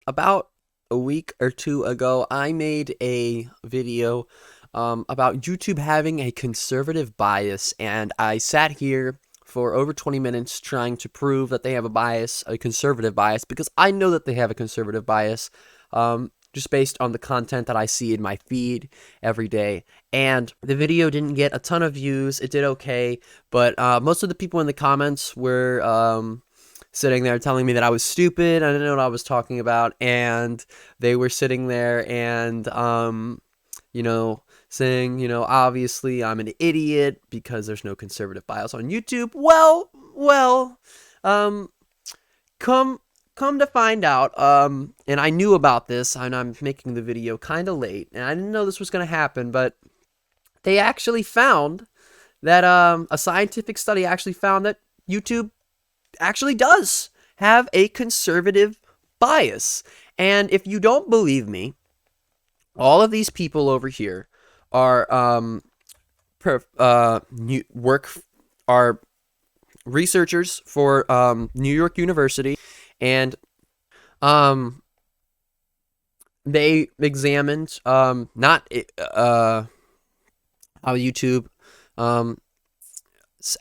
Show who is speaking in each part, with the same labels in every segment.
Speaker 1: About a week or two ago, I made a video about YouTube having a conservative bias, and I sat here for over 20 minutes trying to prove that they have a bias, a conservative bias, because I know that they have a conservative bias, just based on the content that I see in my feed every day. And the video didn't get a ton of views. It did okay, but most of the people in the comments were sitting there telling me that I was stupid, I didn't know what I was talking about, and they were sitting there and, you know, saying, obviously I'm an idiot because there's no conservative bias on YouTube. Well, um, come come to find out, and I knew about this, and I'm making the video kind of late, and I didn't know this was going to happen, but they actually found that, a scientific study actually found that YouTube actually does have a conservative bias. And if you don't believe me, all of these people over here are are researchers for New York University, and they examined not how YouTube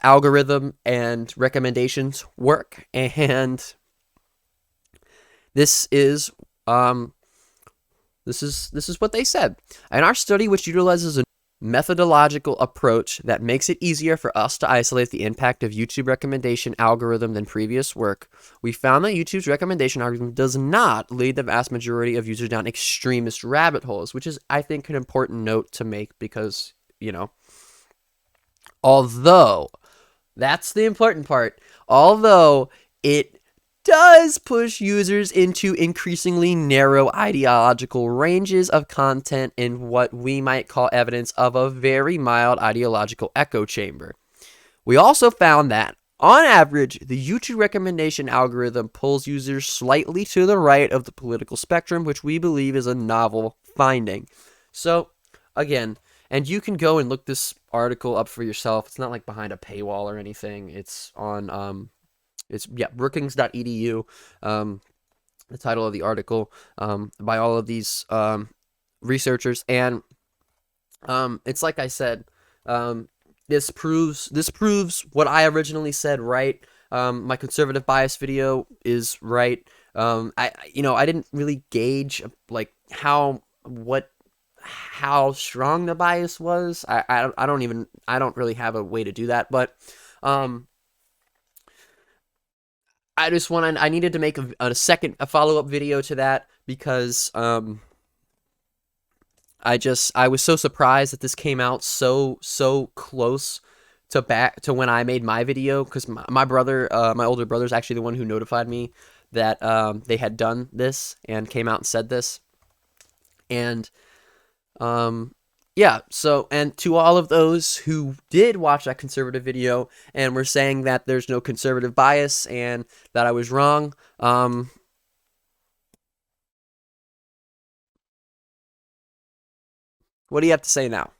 Speaker 1: algorithm and recommendations work, and this is what they said. In our study, which utilizes a methodological approach that makes it easier for us to isolate the impact of YouTube recommendation algorithm than previous work, we found that YouTube's recommendation algorithm does not lead the vast majority of users down extremist rabbit holes, which is, I think, an important note to make because, although, that's the important part, although it does push users into increasingly narrow ideological ranges of content in what we might call evidence of a very mild ideological echo chamber. We also found that, on average, the YouTube recommendation algorithm pulls users slightly to the right of the political spectrum, which we believe is a novel finding. So, again, and you can go and look this article up for yourself. It's not like behind a paywall or anything. It's on Brookings.edu, the title of the article, by all of these researchers, and it's like I said, this proves what I originally said, right? My conservative bias video is right. I didn't really gauge like how strong the bias was. I don't really have a way to do that, but I needed to make a follow-up video to that because I was so surprised that this came out so close to when I made my video, because my brother, my older brother, is actually the one who notified me that they had done this and came out and said this. And yeah, so, and to all of those who did watch that conservative video and were saying that there's no conservative bias and that I was wrong, what do you have to say now?